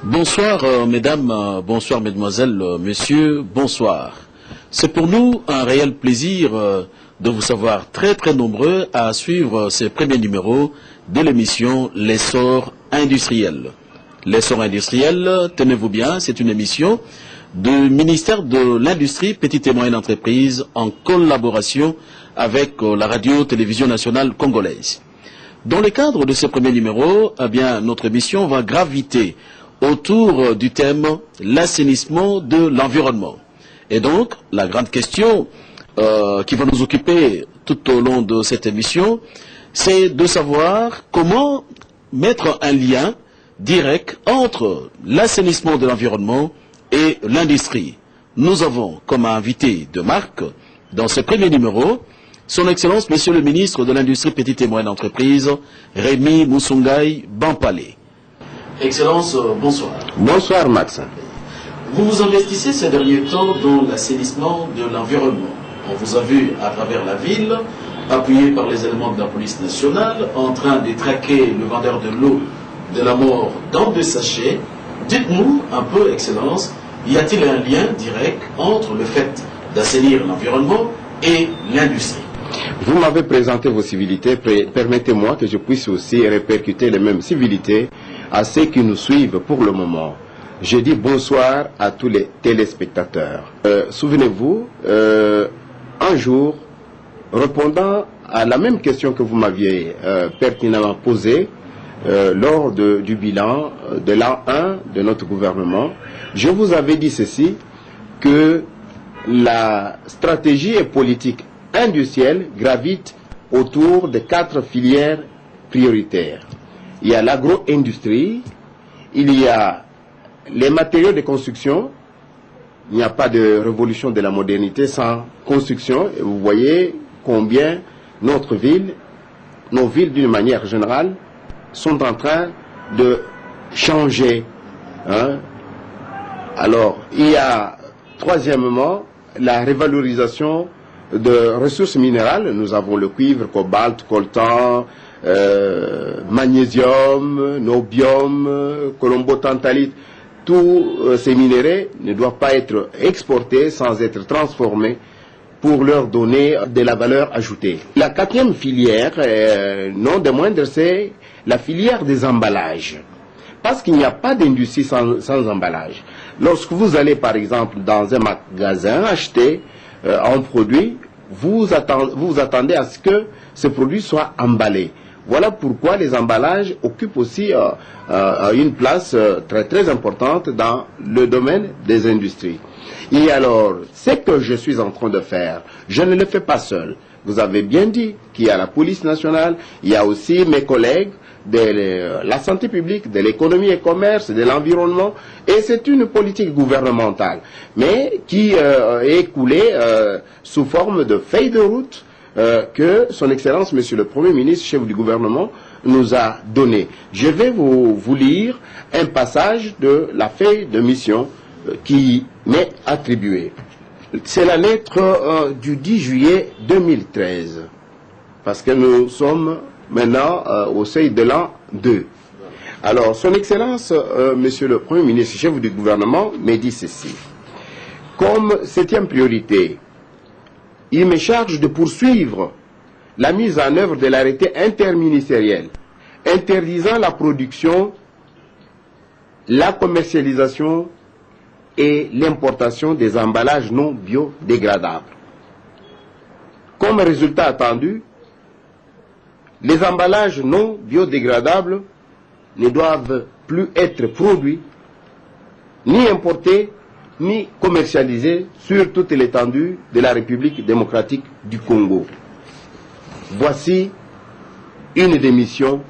Bonsoir mesdames, bonsoir mesdemoiselles, messieurs, bonsoir. C'est pour nous un réel plaisir de vous savoir très nombreux à suivre ces premiers numéros de l'émission L'essor industriel. L'essor industriel, tenez-vous bien, c'est une émission du ministère de l'Industrie, Petite et Moyenne Entreprise en collaboration avec la radio-télévision nationale congolaise. Dans le cadre de ce premier numéro, eh bien, notre émission va graviter autour du thème l'assainissement de l'environnement. Et donc, la grande question qui va nous occuper tout au long de cette émission, c'est de savoir comment mettre un lien direct entre l'assainissement de l'environnement et l'industrie. Nous avons comme invité de marque, dans ce premier numéro, Son Excellence, Monsieur le ministre de l'Industrie, Petite et Moyenne Entreprise, Rémy Moussoungaï Bampalé. Excellence, bonsoir. Bonsoir, Max. Vous vous investissez ces derniers temps dans l'assainissement de l'environnement. On vous a vu à travers la ville, appuyé par les éléments de la police nationale, en train de traquer le vendeur de l'eau de la mort dans des sachets. Dites-nous un peu, Excellence, y a-t-il un lien direct entre le fait d'assainir l'environnement et l'industrie? Vous m'avez présenté vos civilités, permettez-moi que je puisse aussi répercuter les mêmes civilités à ceux qui nous suivent pour le moment. Je dis bonsoir à tous les téléspectateurs. Souvenez-vous, un jour, répondant à la même question que vous m'aviez pertinemment posée lors du bilan de l'an 1 de notre gouvernement, je vous avais dit ceci, que la stratégie et politique industrielle gravite autour de 4 filières prioritaires. Il y a l'agro-industrie, il y a les matériaux de construction. Il n'y a pas de révolution de la modernité sans construction. Et vous voyez combien nos villes d'une manière générale, sont en train de changer. Alors, il y a troisièmement la révalorisation de ressources minérales. Nous avons le cuivre, cobalt, coltan, magnésium, niobium, colombo-tantalite. Tous ces minéraux ne doivent pas être exportés sans être transformés pour leur donner de la valeur ajoutée. La 4e filière, non de moindre, c'est la filière des emballages. Parce qu'il n'y a pas d'industrie sans emballage. Lorsque vous allez par exemple dans un magasin acheter un produit, vous vous attendez à ce que ce produit soit emballé. Voilà pourquoi les emballages occupent aussi une place très importante dans le domaine des industries. Et alors, ce que je suis en train de faire, je ne le fais pas seul. Vous avez bien dit qu'il y a la police nationale, il y a aussi mes collègues de la santé publique, de l'économie et commerce, de l'environnement, et c'est une politique gouvernementale, mais qui est coulée sous forme de feuille de route que son Excellence, Monsieur le Premier ministre, chef du gouvernement, nous a donné. Je vais vous lire un passage de la feuille de mission qui m'est attribuée. C'est la lettre du 10 juillet 2013, parce que nous sommes maintenant au seuil de l'an 2. Alors, son Excellence, Monsieur le Premier ministre, chef du gouvernement, me dit ceci. Comme 7e priorité, il me charge de poursuivre la mise en œuvre de l'arrêté interministériel interdisant la production, la commercialisation et l'importation des emballages non biodégradables. Comme résultat attendu, les emballages non biodégradables ne doivent plus être produits, ni importés, ni commercialisés sur toute l'étendue de la République démocratique du Congo. Voici une des missions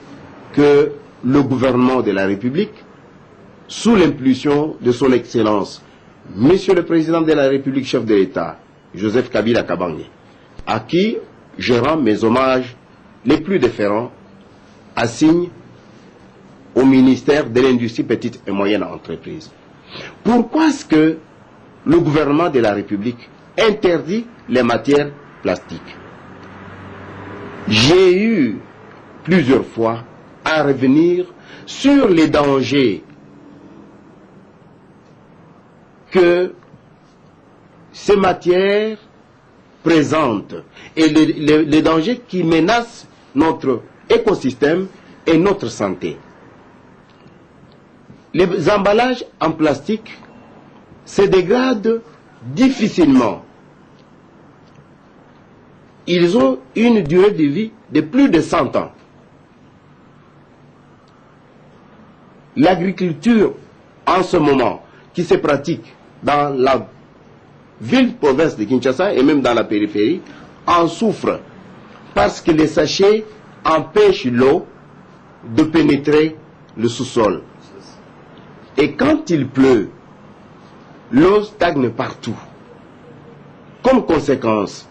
que le gouvernement de la République, sous l'impulsion de son Excellence, Monsieur le Président de la République, chef de l'État, Joseph Kabila Kabange, à qui je rends mes hommages les plus déférents, assigne au ministère de l'Industrie, Petite et Moyenne Entreprise. Pourquoi est-ce que le gouvernement de la République interdit les matières plastiques. J'ai eu plusieurs fois à revenir sur les dangers que ces matières présentent et les dangers qui menacent notre écosystème et notre santé. Les emballages en plastique se dégradent difficilement. Ils ont une durée de vie de plus de 100 ans. L'agriculture en ce moment qui se pratique dans la ville-province de Kinshasa et même dans la périphérie en souffre parce que les sachets empêchent l'eau de pénétrer le sous-sol. Et quand il pleut, l'eau stagne partout. Comme conséquence,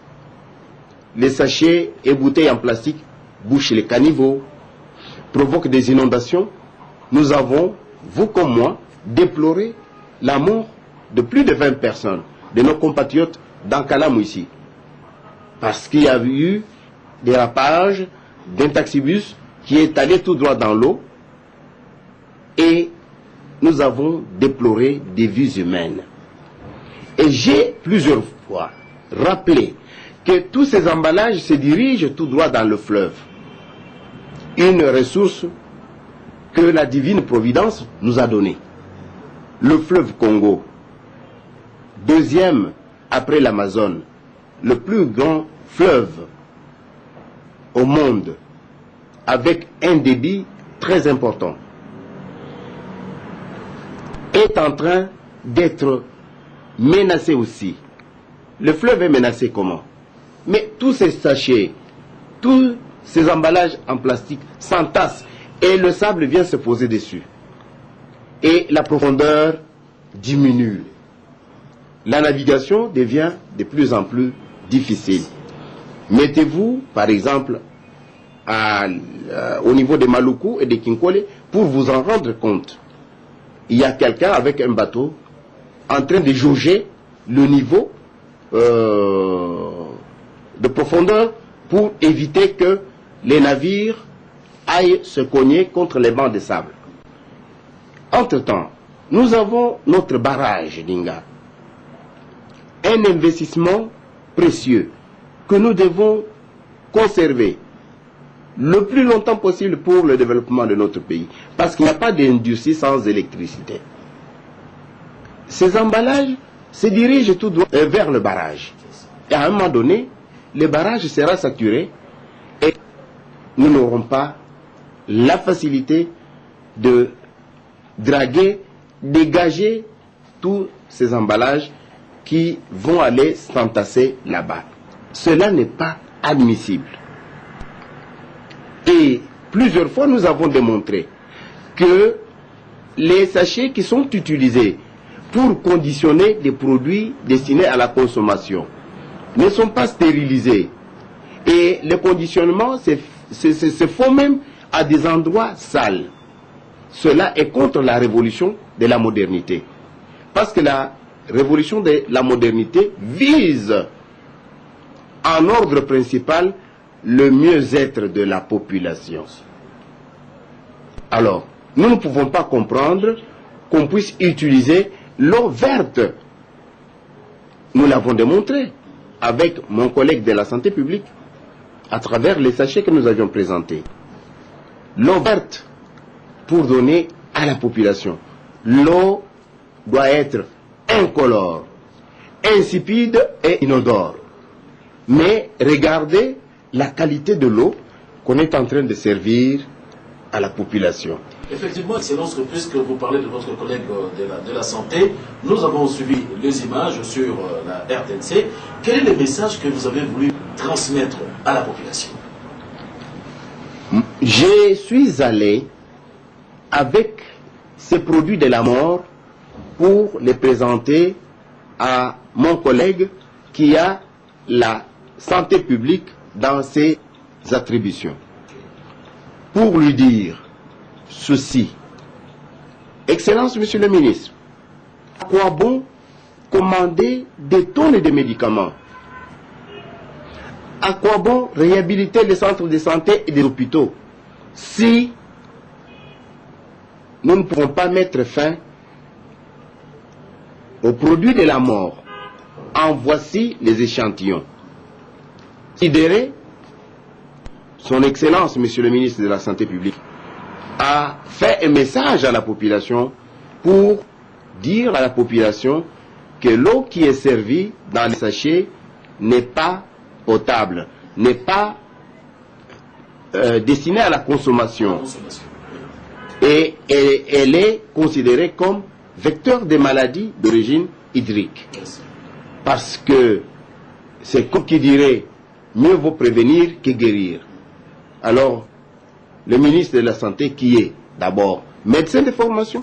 les sachets et bouteilles en plastique bouchent les caniveaux, provoquent des inondations. Nous avons, vous comme moi, déploré la mort de plus de 20 personnes, de nos compatriotes dans Kalamou ici. Parce qu'il y a eu des rapages d'un taxibus qui est allé tout droit dans l'eau et nous avons déploré des vies humaines. Et j'ai plusieurs fois rappelé que tous ces emballages se dirigent tout droit dans le fleuve. Une ressource que la divine providence nous a donnée. Le fleuve Congo, deuxième après l'Amazone, le plus grand fleuve au monde, avec un débit très important, est en train d'être menacé aussi. Le fleuve est menacé comment? Mais tous ces sachets, tous ces emballages en plastique s'entassent et le sable vient se poser dessus. Et la profondeur diminue. La navigation devient de plus en plus difficile. Mettez-vous, par exemple, au niveau de Maluku et de Kinkole pour vous en rendre compte. Il y a quelqu'un avec un bateau en train de jauger le niveau de profondeur pour éviter que les navires aillent se cogner contre les bancs de sable. Entre-temps, nous avons notre barrage d'Inga. Un investissement précieux que nous devons conserver le plus longtemps possible pour le développement de notre pays. Parce qu'il n'y a pas d'industrie sans électricité. Ces emballages se dirigent tout droit vers le barrage. Et à un moment donné, le barrage sera saturé et nous n'aurons pas la facilité de draguer, dégager tous ces emballages qui vont aller s'entasser là-bas. Cela n'est pas admissible. Et plusieurs fois, nous avons démontré que les sachets qui sont utilisés pour conditionner des produits destinés à la consommation ne sont pas stérilisés. Et le conditionnement se font même à des endroits sales. Cela est contre la révolution de la modernité. Parce que la révolution de la modernité vise en ordre principal le mieux-être de la population. Alors, nous ne pouvons pas comprendre qu'on puisse utiliser l'eau verte. Nous l'avons démontré avec mon collègue de la santé publique à travers les sachets que nous avions présentés. L'eau verte pour donner à la population. L'eau doit être incolore, insipide et inodore. Mais regardez la qualité de l'eau qu'on est en train de servir à la population. Effectivement, Excellence, puisque vous parlez de votre collègue de la santé, nous avons suivi les images sur la RTNC. Quel est le message que vous avez voulu transmettre à la population? Je suis allé avec ces produits de la mort pour les présenter à mon collègue qui a la santé publique dans ses attributions. Pour lui dire ceci: Excellence, Monsieur le Ministre, à quoi bon commander des tonnes de médicaments? À quoi bon réhabiliter les centres de santé et des hôpitaux si nous ne pouvons pas mettre fin aux produits de la mort? En voici les échantillons. Considérez, Son Excellence, Monsieur le ministre de la Santé publique, a fait un message à la population pour dire à la population que l'eau qui est servie dans les sachets n'est pas potable, n'est pas destinée à la consommation. Et elle est considérée comme vecteur des maladies d'origine hydrique. Parce que c'est comme qui dirait, mieux vaut prévenir que guérir. Alors, le ministre de la Santé, qui est d'abord médecin de formation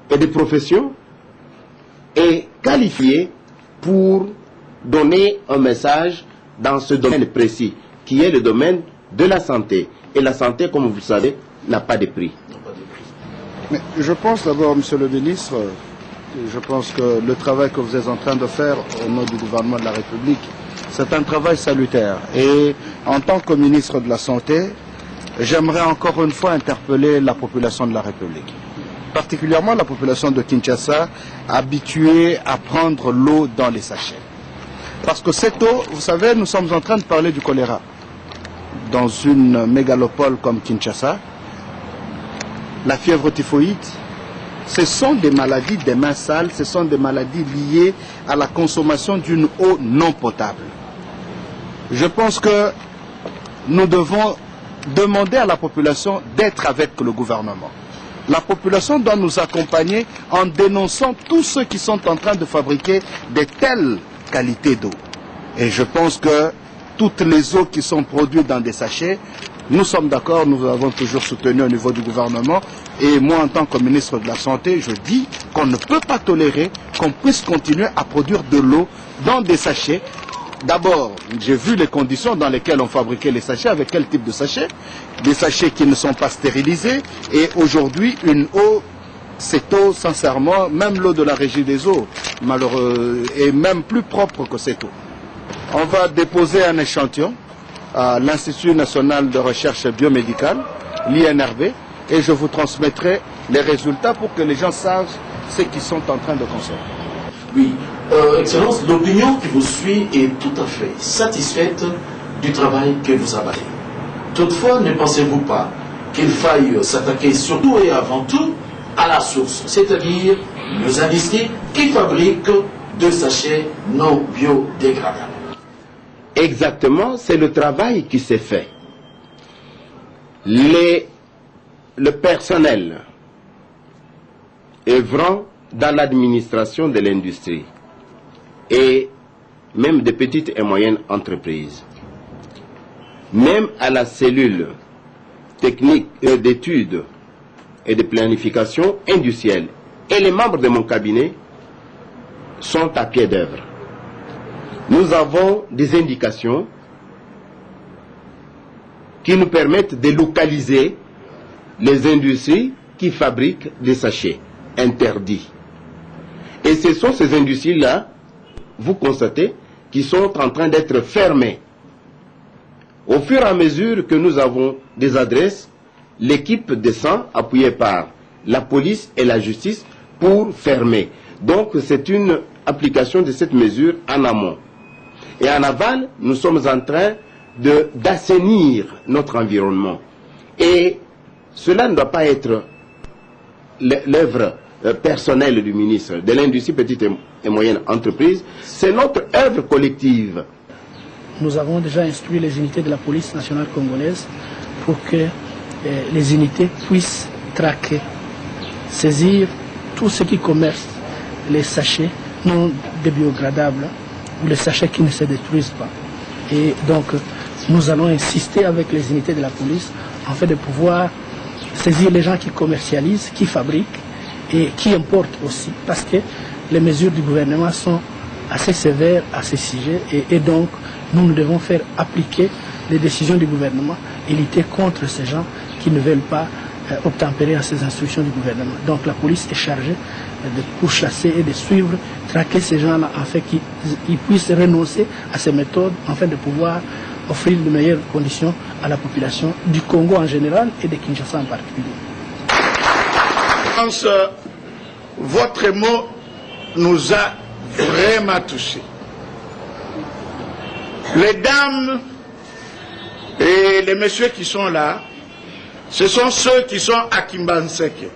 et de profession, est qualifié pour donner un message dans ce domaine précis, qui est le domaine de la santé. Et la santé, comme vous le savez, n'a pas de prix. Mais je pense d'abord, Monsieur le ministre, je pense que le travail que vous êtes en train de faire au nom du gouvernement de la République, c'est un travail salutaire. Et en tant que ministre de la Santé, j'aimerais encore une fois interpeller la population de la République. Particulièrement la population de Kinshasa, habituée à prendre l'eau dans les sachets. Parce que cette eau, vous savez, nous sommes en train de parler du choléra. Dans une mégalopole comme Kinshasa, la fièvre typhoïde, ce sont des maladies des mains sales, ce sont des maladies liées à la consommation d'une eau non potable. Je pense que nous devons demander à la population d'être avec le gouvernement. La population doit nous accompagner en dénonçant tous ceux qui sont en train de fabriquer de telles qualités d'eau. Et je pense que toutes les eaux qui sont produites dans des sachets, nous sommes d'accord, nous avons toujours soutenu au niveau du gouvernement. Et moi, en tant que ministre de la Santé, je dis qu'on ne peut pas tolérer qu'on puisse continuer à produire de l'eau dans des sachets. D'abord, j'ai vu les conditions dans lesquelles on fabriquait les sachets, avec quel type de sachets. Des sachets qui ne sont pas stérilisés. Et aujourd'hui, une eau, cette eau, sincèrement, même l'eau de la Régie des eaux, malheureux, est même plus propre que cette eau. On va déposer un échantillon à l'Institut national de recherche biomédicale, l'INRB, et je vous transmettrai les résultats pour que les gens sachent ce qu'ils sont en train de consommer. Oui, Excellence, l'opinion qui vous suit est tout à fait satisfaite du travail que vous abattez. Toutefois, ne pensez-vous pas qu'il faille s'attaquer surtout et avant tout à la source, c'est-à-dire les industries qui fabriquent des sachets non biodégradables? Exactement, c'est le travail qui s'est fait. Le personnel œuvrant dans l'administration de l'industrie et même des petites et moyennes entreprises, même à la cellule technique d'études et de planification industrielle, et les membres de mon cabinet sont à pied d'œuvre. Nous avons des indications qui nous permettent de localiser les industries qui fabriquent des sachets interdits. Et ce sont ces industries-là, vous constatez, qui sont en train d'être fermées. Au fur et à mesure que nous avons des adresses, l'équipe descend, appuyée par la police et la justice, pour fermer. Donc c'est une application de cette mesure en amont. Et en aval, nous sommes en train d'assainir notre environnement. Et cela ne doit pas être l'œuvre personnelle du ministre de l'Industrie, petite et moyenne entreprise. C'est notre œuvre collective. Nous avons déjà instruit les unités de la police nationale congolaise pour que les unités puissent traquer, saisir tout ce qui commerce les sachets non biodégradables ou les sachets qui ne se détruisent pas. Et donc, nous allons insister avec les unités de la police en fait de pouvoir saisir les gens qui commercialisent, qui fabriquent et qui importent aussi. Parce que les mesures du gouvernement sont assez sévères à ce sujet et donc nous devons faire appliquer les décisions du gouvernement et lutter contre ces gens qui ne veulent pas obtempérer à ces instructions du gouvernement. Donc la police est chargée de pourchasser et de suivre, traquer ces gens-là afin qu'ils puissent renoncer à ces méthodes afin de pouvoir offrir de meilleures conditions à la population du Congo en général et de Kinshasa en particulier. Je pense que votre mot nous a vraiment touchés. Les dames et les messieurs qui sont là, ce sont ceux qui sont à Kimbanseke,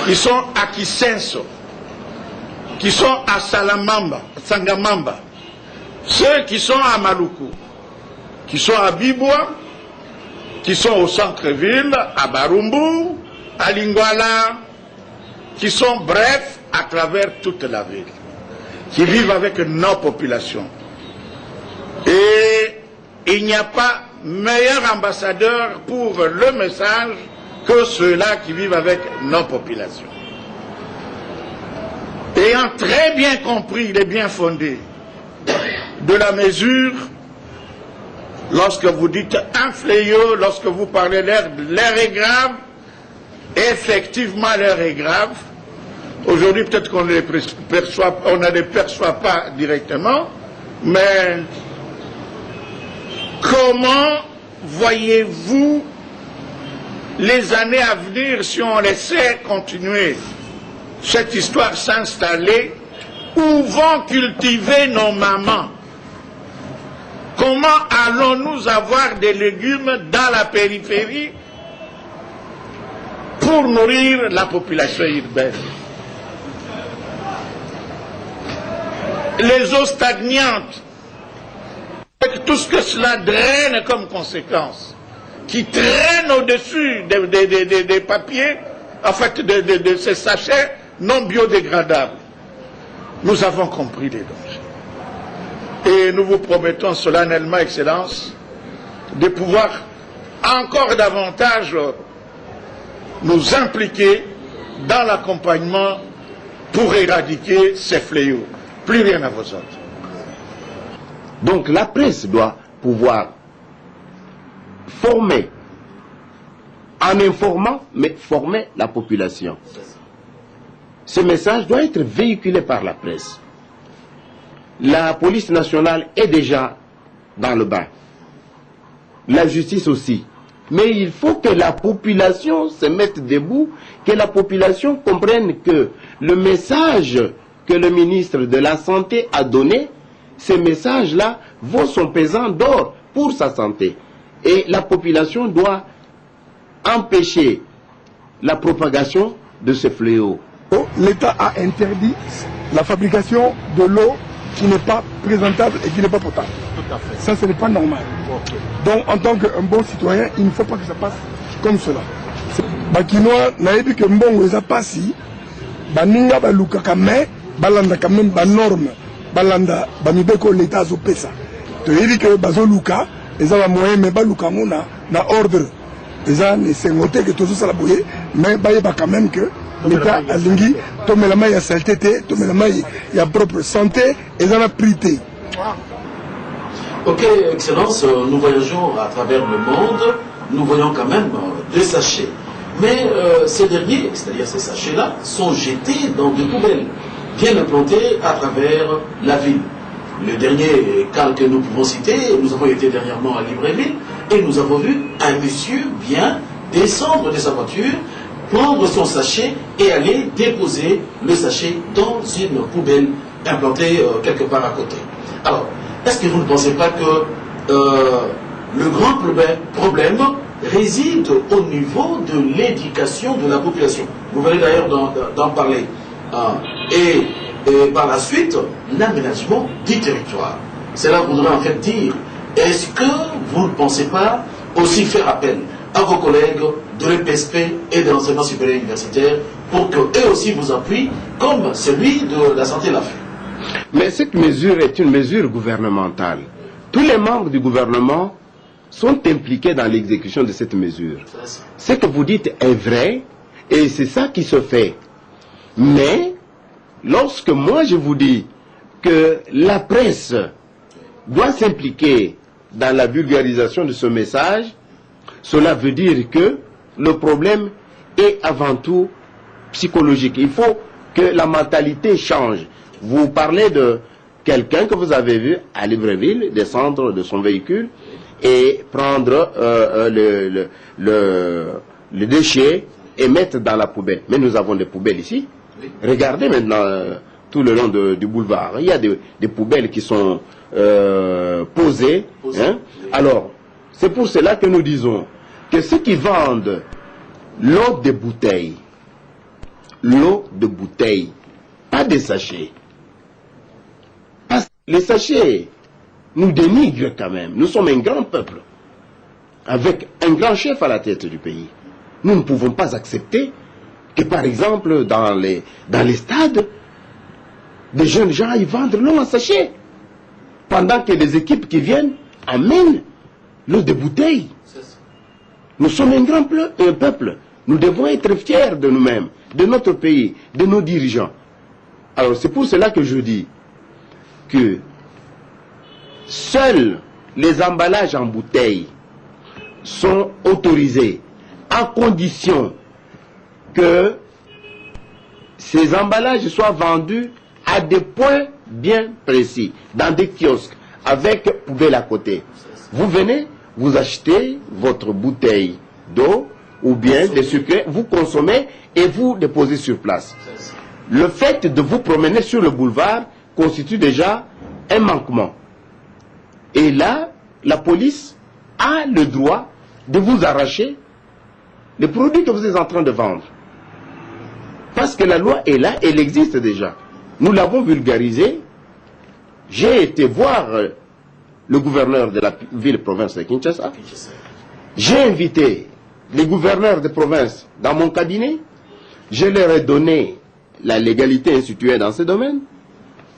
qui sont à Kisenso, qui sont à Sangamamba, ceux qui sont à Maluku, qui sont à Bibwa, qui sont au centre-ville, à Barumbu, à Lingwala, qui sont bref à travers toute la ville, qui vivent avec nos populations. Et il n'y a pas meilleur ambassadeur pour le message que ceux-là qui vivent avec nos populations. Ayant très bien compris les bien fondés de la mesure, lorsque vous dites un fléau, lorsque vous parlez l'heure est grave, effectivement l'heure est grave. Aujourd'hui peut-être qu'on ne les perçoit pas directement, mais comment voyez-vous les années à venir si on laissait continuer cette histoire s'installer? Où vont cultiver nos mamans? Comment allons-nous avoir des légumes dans la périphérie pour nourrir la population urbaine? Les eaux stagnantes, avec tout ce que cela draine comme conséquence, qui traîne au-dessus des papiers, en fait de ces sachets non biodégradables. Nous avons compris les dangers. Et nous vous promettons solennellement, Excellence, de pouvoir encore davantage nous impliquer dans l'accompagnement pour éradiquer ces fléaux. Plus rien à vos ordres. Donc la presse doit pouvoir former, en informant, mais former la population. Ce message doit être véhiculé par la presse. La police nationale est déjà dans le bain. La justice aussi. Mais il faut que la population se mette debout, que la population comprenne que le message que le ministre de la Santé a donné, ces messages-là vaut son pesant d'or pour sa santé. Et la population doit empêcher la propagation de ce fléau. L'État a interdit la fabrication de l'eau qui n'est pas présentable et qui n'est pas potable. Tout à fait. Ça, ce n'est pas normal. Okay. Donc, en tant qu'un bon citoyen, il ne faut pas que ça passe comme cela. Bakinois, naïbi que mbongo eza pasi, baninga baluka kame, balanda quand même ba norme, balanda bamibeko l'État azo pesa. To yebi que bazo luka, eza ba moyen mais baluka ngona na ordre. Eza ne sengote que tout ça la boye, mais baye ba quand même que l'État a lingi, tomelama ya saleté, tomelama ya propre santé, eza na prité. Ok, Excellence, nous voyageons à travers le monde, nous voyons quand même des sachets. Mais ces derniers, c'est-à-dire ces sachets-là, sont jetés dans des poubelles, bien implantées à travers la ville. Le dernier cas que nous pouvons citer, nous avons été dernièrement à Libreville, et nous avons vu un monsieur bien descendre de sa voiture, prendre son sachet et aller déposer le sachet dans une poubelle implantée quelque part à côté. Alors, est-ce que vous ne pensez pas que le grand problème réside au niveau de l'éducation de la population? Vous venez d'ailleurs d'en parler. Et par la suite, l'aménagement du territoire. Cela voudrait en fait dire, est-ce que vous ne pensez pas aussi faire appel à vos collègues de l'EPSP et de l'enseignement supérieur universitaire pour qu'eux aussi vous appuient comme celui de la santé l'a fait? Mais cette mesure est une mesure gouvernementale. Tous les membres du gouvernement sont impliqués dans l'exécution de cette mesure. Ce que vous dites est vrai et c'est ça qui se fait. Mais lorsque moi je vous dis que la presse doit s'impliquer dans la vulgarisation de ce message, cela veut dire que le problème est avant tout psychologique. Il faut que la mentalité change. Vous parlez de quelqu'un que vous avez vu à Libreville descendre de son véhicule et prendre le déchet et mettre dans la poubelle. Mais nous avons des poubelles ici. Regardez maintenant tout le long du boulevard. Il y a des poubelles qui sont posées. Hein? Alors, c'est pour cela que nous disons que ceux qui vendent l'eau de bouteille, pas des sachets. Parce que les sachets nous dénigrent quand même. Nous sommes un grand peuple, avec un grand chef à la tête du pays. Nous ne pouvons pas accepter que, par exemple, dans les stades, des jeunes gens ils vendent l'eau en sachet, pendant que les équipes qui viennent amènent l'eau de bouteille. Nous sommes un grand peuple. Nous devons être fiers de nous-mêmes, de notre pays, de nos dirigeants. Alors c'est pour cela que je dis que seuls les emballages en bouteille sont autorisés à condition que ces emballages soient vendus à des points bien précis, dans des kiosques, avec poubelle à côté. Vous venez, vous achetez votre bouteille d'eau ou bien des sucres, vous consommez et vous déposez sur place. Le fait de vous promener sur le boulevard constitue déjà un manquement. Et là, la police a le droit de vous arracher les produits que vous êtes en train de vendre. Parce que la loi est là, elle existe déjà. Nous l'avons vulgarisée. J'ai été voir le gouverneur de la ville-province de Kinshasa. J'ai invité les gouverneurs de province dans mon cabinet. Je leur ai donné la légalité instituée dans ce domaine.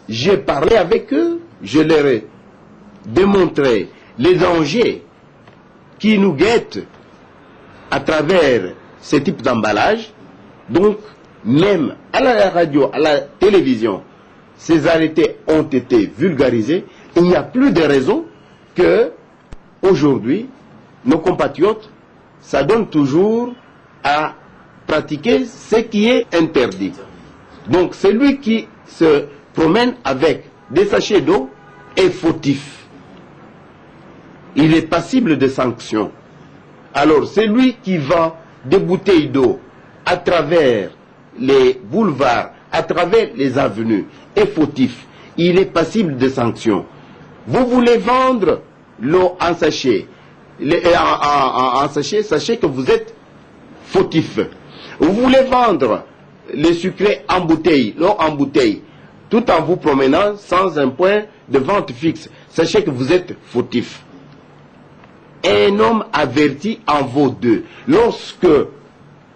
J'ai parlé avec eux. Je leur ai démontré les dangers qui nous guettent à travers ce type d'emballage. Donc, même à la radio, à la télévision, ces arrêtés ont été vulgarisés. Il n'y a plus de raison que, aujourd'hui, nos compatriotes s'adonnent toujours à pratiquer ce qui est interdit. Donc, celui qui se promène avec des sachets d'eau est fautif. Il est passible de sanctions. Alors, celui qui vend des bouteilles d'eau à travers les boulevards, à travers les avenues, est fautif. Il est passible de sanctions. Vous voulez vendre l'eau en sachet, sachez que vous êtes fautif. Vous voulez vendre les sucrés en bouteille, l'eau en bouteille, tout en vous promenant sans un point de vente fixe, sachez que vous êtes fautif. Un homme averti en vaut deux. Lorsque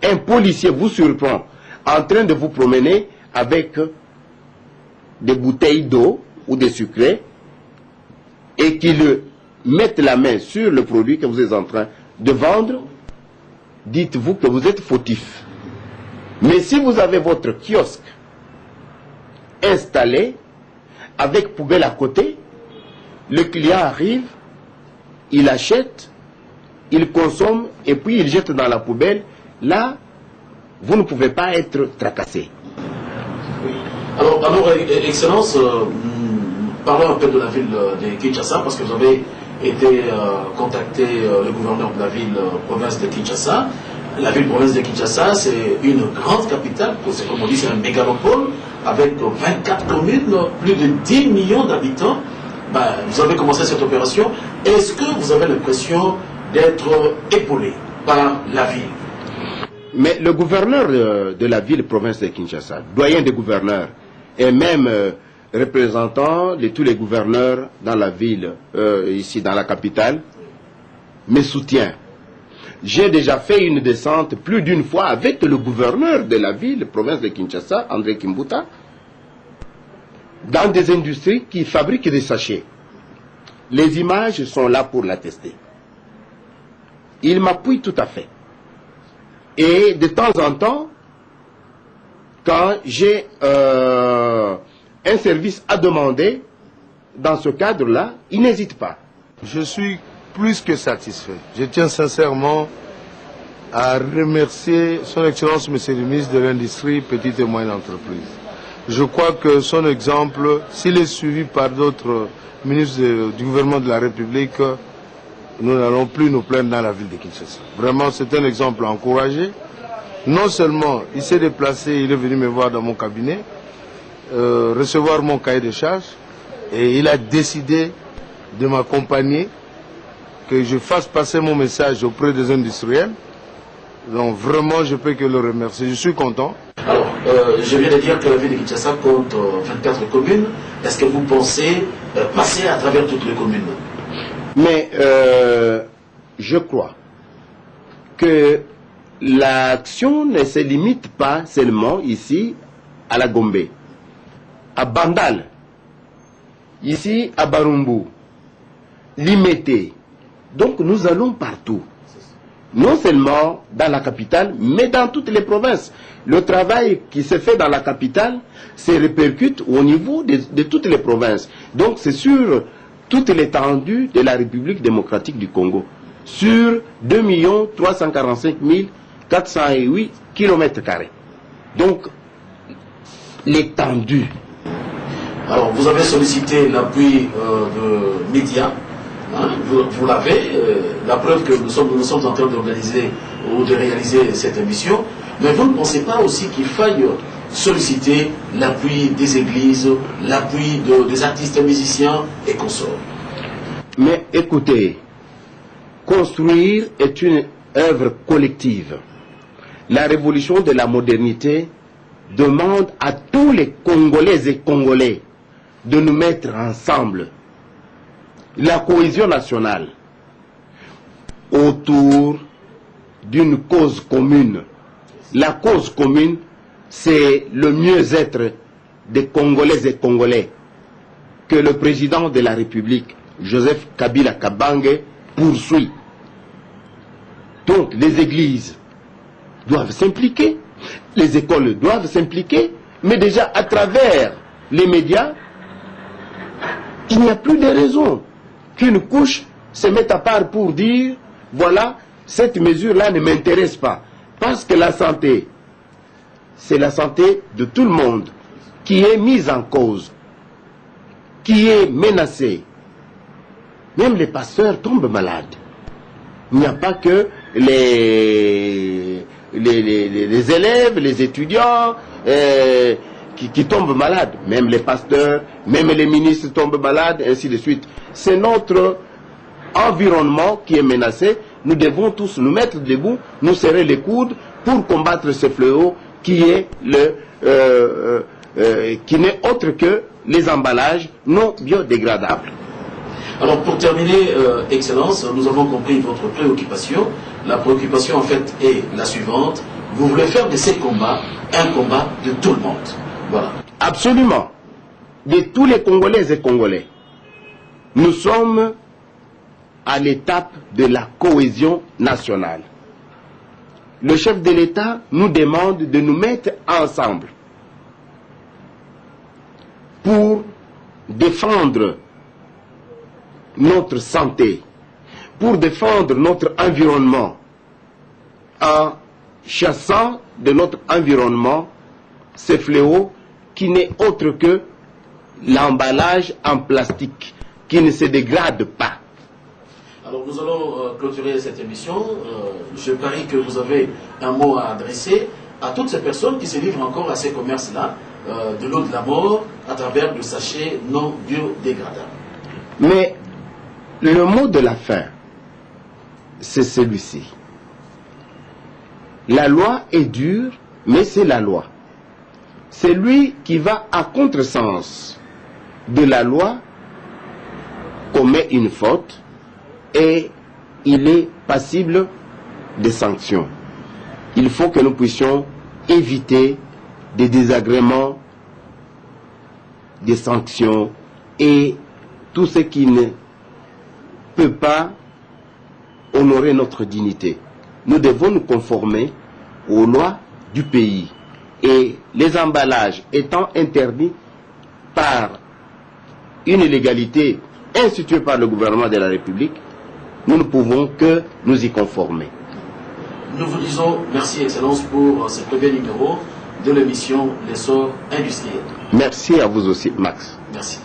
un policier vous surprend en train de vous promener avec des bouteilles d'eau ou des sucrés et qu'il mette la main sur le produit que vous êtes en train de vendre, dites-vous que vous êtes fautif. Mais si vous avez votre kiosque installé avec poubelle à côté, le client arrive, il achète, il consomme et puis il jette dans la poubelle. Là, vous ne pouvez pas être tracassé. Alors, Excellence, parlons un peu de la ville de Kinshasa, parce que vous avez été contacté le gouverneur de la ville-province de Kinshasa. La ville-province de Kinshasa, c'est une grande capitale, c'est comme on dit, c'est un mégalopole, avec 24 communes, plus de 10 millions d'habitants. Ben, vous avez commencé cette opération. Est-ce que vous avez l'impression d'être épaulé par la ville? Mais le gouverneur de la ville-province de Kinshasa, doyen des gouverneurs, et même représentant de tous les gouverneurs dans la ville, ici dans la capitale, me soutient. J'ai déjà fait une descente plus d'une fois avec le gouverneur de la ville-province de Kinshasa, André Kimbuta, dans des industries qui fabriquent des sachets. Les images sont là pour l'attester. Il m'appuie tout à fait. Et de temps en temps, quand j'ai un service à demander, dans ce cadre-là, il n'hésite pas. Je suis plus que satisfait. Je tiens sincèrement à remercier son Excellence Monsieur le ministre de l'Industrie, Petite et Moyenne Entreprise. Je crois que son exemple, s'il est suivi par d'autres ministres du gouvernement de la République, nous n'allons plus nous plaindre dans la ville de Kinshasa. Vraiment, c'est un exemple à encourager. Non seulement il s'est déplacé, il est venu me voir dans mon cabinet, recevoir mon cahier de charges, et il a décidé de m'accompagner, que je fasse passer mon message auprès des industriels. Donc vraiment, je peux que le remercier. Je suis content. Alors, je viens de dire que la ville de Kinshasa compte 24 communes. Est-ce que vous pensez passer à travers toutes les communes? Mais je crois que l'action ne se limite pas seulement ici à la Gombe, à Bandal, ici à Barumbu, Limete. Donc nous allons partout. Non seulement dans la capitale, mais dans toutes les provinces. Le travail qui se fait dans la capitale se répercute au niveau de toutes les provinces. Donc c'est sur toute l'étendue de la République démocratique du Congo. Sur 2 345 408 km². Donc l'étendue. Alors vous avez sollicité l'appui de médias. Hein, vous l'avez, la preuve que nous sommes en train d'organiser ou de réaliser cette émission, mais vous ne pensez pas aussi qu'il faille solliciter l'appui des églises, l'appui des artistes musiciens et consorts? Mais écoutez, construire est une œuvre collective. La révolution de la modernité demande à tous les Congolaises et Congolais de nous mettre ensemble. La cohésion nationale autour d'une cause commune. La cause commune, c'est le mieux-être des Congolaises et Congolais que le président de la République, Joseph Kabila Kabange, poursuit. Donc les églises doivent s'impliquer, les écoles doivent s'impliquer, mais déjà à travers les médias, il n'y a plus de raison qu'une couche se mette à part pour dire, voilà, cette mesure-là ne m'intéresse pas. Parce que la santé, c'est la santé de tout le monde qui est mise en cause, qui est menacée. Même les pasteurs tombent malades. Il n'y a pas que les élèves, les étudiants qui tombent malades. Même les pasteurs, même les ministres tombent malades, ainsi de suite. C'est notre environnement qui est menacé. Nous devons tous nous mettre debout, nous serrer les coudes pour combattre ce fléau qui est qui n'est autre que les emballages non biodégradables. Alors pour terminer, Excellence, nous avons compris votre préoccupation. La préoccupation en fait est la suivante. Vous voulez faire de ces combats un combat de tout le monde. Voilà. Absolument. De tous les Congolaises et Congolais. Nous sommes à l'étape de la cohésion nationale. Le chef de l'État nous demande de nous mettre ensemble pour défendre notre santé, pour défendre notre environnement, en chassant de notre environnement ces fléaux qui n'est autre que l'emballage en plastique qui ne se dégrade pas. Alors nous allons clôturer cette émission. Je parie que vous avez un mot à adresser à toutes ces personnes qui se livrent encore à ces commerces-là, de l'eau de la mort, à travers de sachets non biodégradables. Mais le mot de la fin, c'est celui-ci. La loi est dure, mais c'est la loi. Celui qui va à contresens de la loi commet une faute et il est passible de sanctions. Il faut que nous puissions éviter des désagréments, des sanctions et tout ce qui ne peut pas honorer notre dignité. Nous devons nous conformer aux lois du pays. Et les emballages étant interdits par une illégalité instituée par le gouvernement de la République, nous ne pouvons que nous y conformer. nous vous disons merci, Excellence, pour ce premier numéro de l'émission L'essor industriel. Merci à vous aussi, Max. Merci.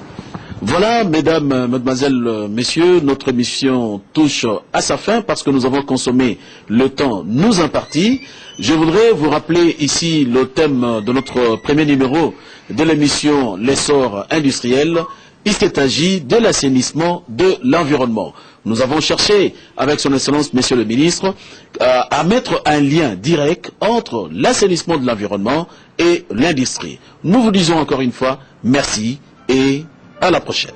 Voilà, mesdames, mademoiselles, messieurs, notre émission touche à sa fin parce que nous avons consommé le temps nous imparti. Je voudrais vous rappeler ici le thème de notre premier numéro de l'émission L'essor industriel. Il s'est agi de l'assainissement de l'environnement. Nous avons cherché, avec son Excellence, Monsieur le Ministre, à mettre un lien direct entre l'assainissement de l'environnement et l'industrie. Nous vous disons encore une fois merci et à la prochaine.